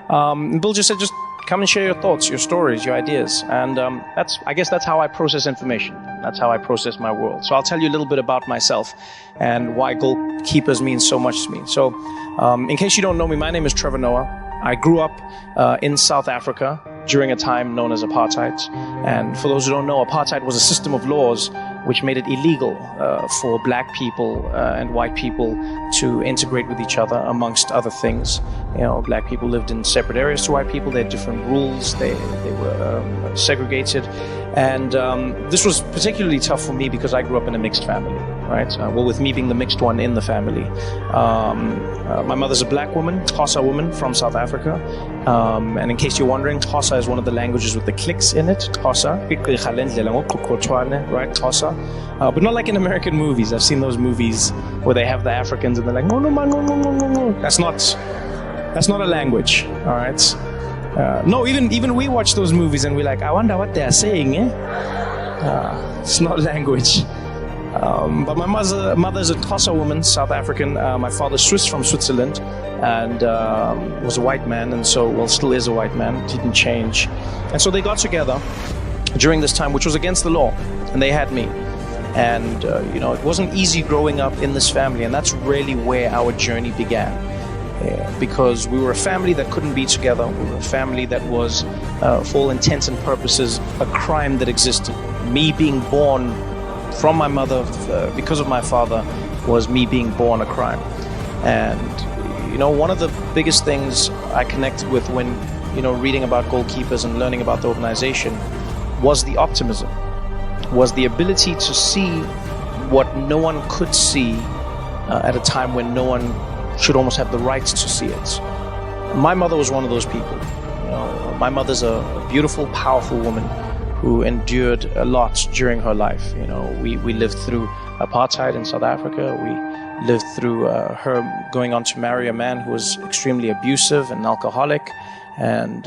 Bill just said, just come and share your thoughts, your stories, your ideas. And I guess that's how I process information. That's how I process my world. So I'll tell you a little bit about myself and why goalkeepers mean so much to me. So in case you don't know me, my name is Trevor Noah. I grew up in South Africa during a time known as apartheid. And for those who don't know, apartheid was a system of laws which made it illegal for black people and white people to integrate with each other, amongst other things. You know, black people lived in separate areas to white people. They had different rules. They were segregated. And this was particularly tough for me because I grew up in a mixed family, right? Well, with me being the mixed one in the family. My mother's a black woman, Xhosa woman from South Africa. And in case you're wondering, Xhosa is one of the languages with the clicks in it. Xhosa, right? Xhosa. But not like in American movies. I've seen those movies where they have the Africans and they're like, no, no, man, no, no, no, no, no. That's not a language, all right? No, even we watch those movies and we're like, I wonder what they're saying, eh? It's not language. But my mother's a Xhosa woman, South African. My father's Swiss from Switzerland, and was a white man, and so, well, still is a white man, didn't change. And so they got together during this time, which was against the law, and they had me. And, you know, it wasn't easy growing up in this family, and that's really where our journey began. Because we were a family that couldn't be together. We were a family that was, for all intents and purposes, a crime that existed. Me being born from my mother, because of my father, was me being born a crime. And, you know, one of the biggest things I connected with when, you know, reading about goalkeepers and learning about the organization was the optimism, was the ability to see what no one could see at a time when no one should almost have the rights to see it. My mother was one of those people. You know, my mother's a beautiful, powerful woman who endured a lot during her life. You know, we lived through apartheid in South Africa. We lived through her going on to marry a man who was extremely abusive and alcoholic. And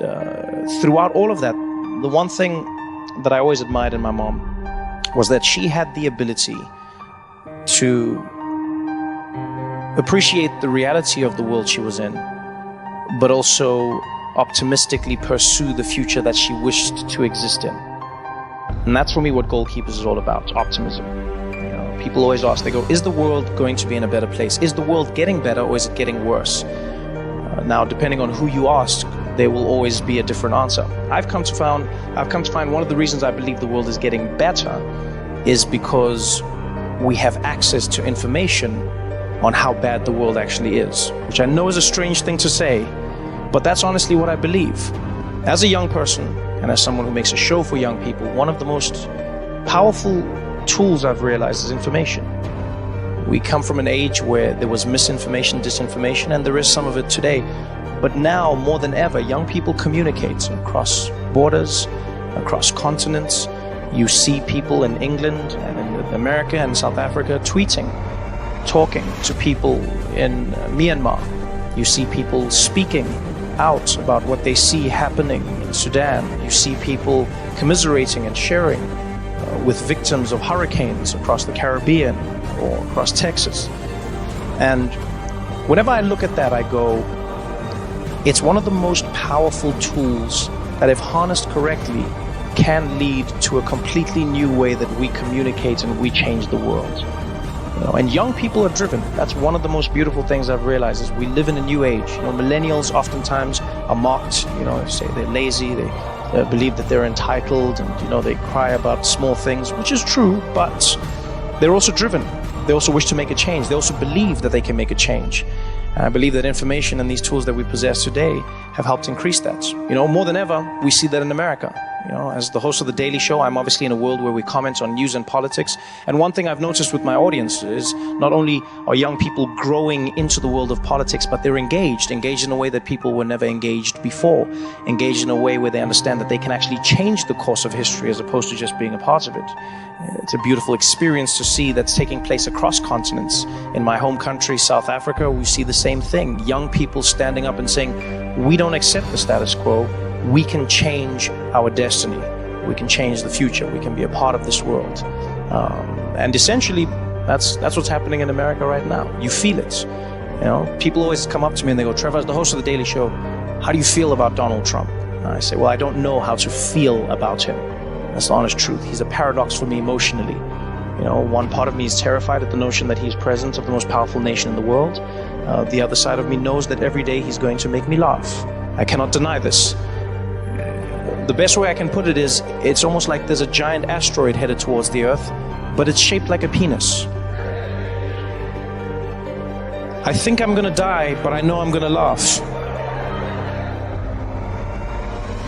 throughout all of that, the one thing that I always admired in my mom was that she had the ability to appreciate the reality of the world she was in, but also optimistically pursue the future that she wished to exist in. And that's for me what goalkeepers is all about, optimism. You know, people always ask, they go, is the world going to be in a better place? Is the world getting better or is it getting worse? Now, depending on who you ask, there will always be a different answer. I've come to find one of the reasons I believe the world is getting better is because we have access to information on how bad the world actually is, which I know is a strange thing to say, but that's honestly what I believe. As a young person, and as someone who makes a show for young people, one of the most powerful tools I've realized is information. We come from an age where there was misinformation, disinformation, and there is some of it today. But now, more than ever, young people communicate across borders, across continents. You see people in England and in America and South Africa tweeting, talking to people in Myanmar. You see people speaking out about what they see happening in Sudan. You see people commiserating and sharing with victims of hurricanes across the Caribbean or across Texas. And whenever I look at that, I go, it's one of the most powerful tools that, if harnessed correctly, can lead to a completely new way that we communicate and we change the world. You know, and young people are driven. That's one of the most beautiful things I've realized is we live in a new age. You know, millennials oftentimes are mocked. You know, say they're lazy, they believe that they're entitled, and, you know, they cry about small things, which is true, but they're also driven. They also wish to make a change. They also believe that they can make a change. And I believe that information and these tools that we possess today have helped increase that. You know, more than ever, we see that in America. You know, as the host of The Daily Show, I'm obviously in a world where we comment on news and politics. And one thing I've noticed with my audience is not only are young people growing into the world of politics, but they're engaged in a way that people were never engaged before, engaged in a way where they understand that they can actually change the course of history as opposed to just being a part of it. It's a beautiful experience to see that's taking place across continents. In my home country, South Africa, we see the same thing. Young people standing up and saying, we don't accept the status quo. We can change our destiny. We can change the future. We can be a part of this world. And essentially, that's what's happening in America right now. You feel it. You know, people always come up to me and they go, Trevor, as the host of The Daily Show, how do you feel about Donald Trump? And I say, well, I don't know how to feel about him. That's the honest truth. He's a paradox for me emotionally. You know, one part of me is terrified at the notion that he's president of the most powerful nation in the world. The other side of me knows that every day he's going to make me laugh. I cannot deny this. The best way I can put it is, it's almost like there's a giant asteroid headed towards the Earth, but it's shaped like a penis. I think I'm gonna die, but I know I'm gonna laugh.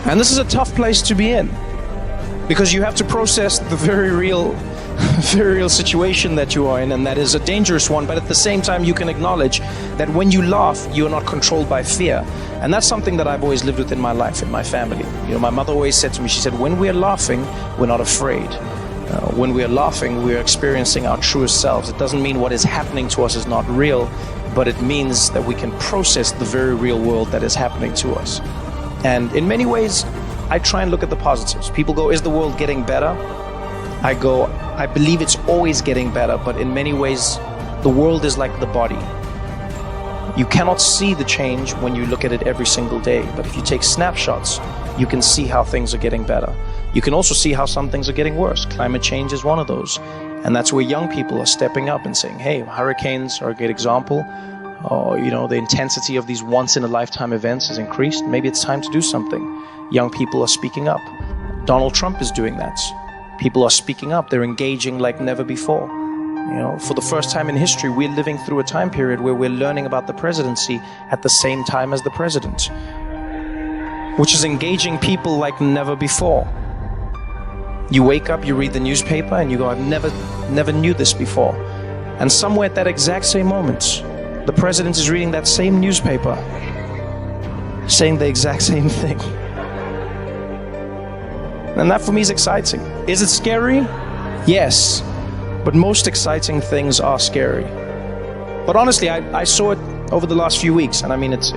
And this is a tough place to be in, because you have to process the very real situation that you are in, and that is a dangerous one, but at the same time you can acknowledge that when you laugh, you're not controlled by fear. And that's something that I've always lived with in my life, in my family. You know, my mother always said to me, she said, when we're laughing, we're not afraid. When we're laughing, we're experiencing our truest selves. It doesn't mean what is happening to us is not real, but it means that we can process the very real world that is happening to us. And in many ways, I try and look at the positives. People go, is the world getting better? I go, I believe it's always getting better, but in many ways, the world is like the body. You cannot see the change when you look at it every single day, but if you take snapshots, you can see how things are getting better. You can also see how some things are getting worse. Climate change is one of those. And that's where young people are stepping up and saying, hey, hurricanes are a great example. You know, the intensity of these once-in-a-lifetime events has increased. Maybe it's time to do something. Young people are speaking up. Donald Trump is doing that. People are speaking up. They're engaging like never before. You know, for the first time in history, we're living through a time period where we're learning about the presidency at the same time as the president, which is engaging people like never before. You wake up, you read the newspaper, and you go, I never knew this before. And somewhere at that exact same moment, the president is reading that same newspaper, saying the exact same thing. And that for me is exciting. Is it scary? Yes. But most exciting things are scary. But honestly, I saw it over the last few weeks, and I mean, it's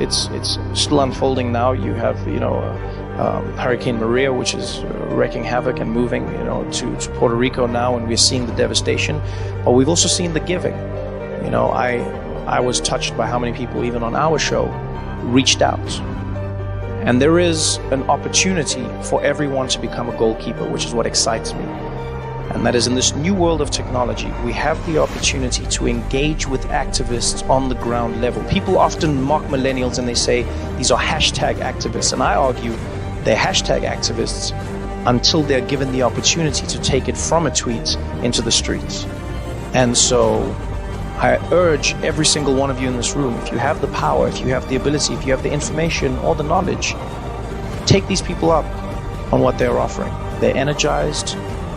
still unfolding now. You have, you know, Hurricane Maria, which is wreaking havoc and moving, you know, to Puerto Rico now, and we're seeing the devastation. But we've also seen the giving. You know, I was touched by how many people, even on our show, reached out. And there is an opportunity for everyone to become a goalkeeper, which is what excites me. And that is, in this new world of technology, we have the opportunity to engage with activists on the ground level. People often mock millennials and they say these are hashtag activists. And I argue they're hashtag activists until they're given the opportunity to take it from a tweet into the streets. And so I urge every single one of you in this room, if you have the power, if you have the ability, if you have the information or the knowledge, take these people up on what they're offering. They're energized,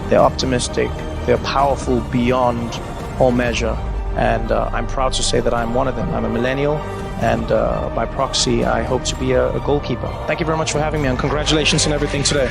they're optimistic, they're powerful beyond all measure, and I'm proud to say that I'm one of them. I'm a millennial, and by proxy, I hope to be a goalkeeper. Thank you very much for having me, and congratulations on everything today.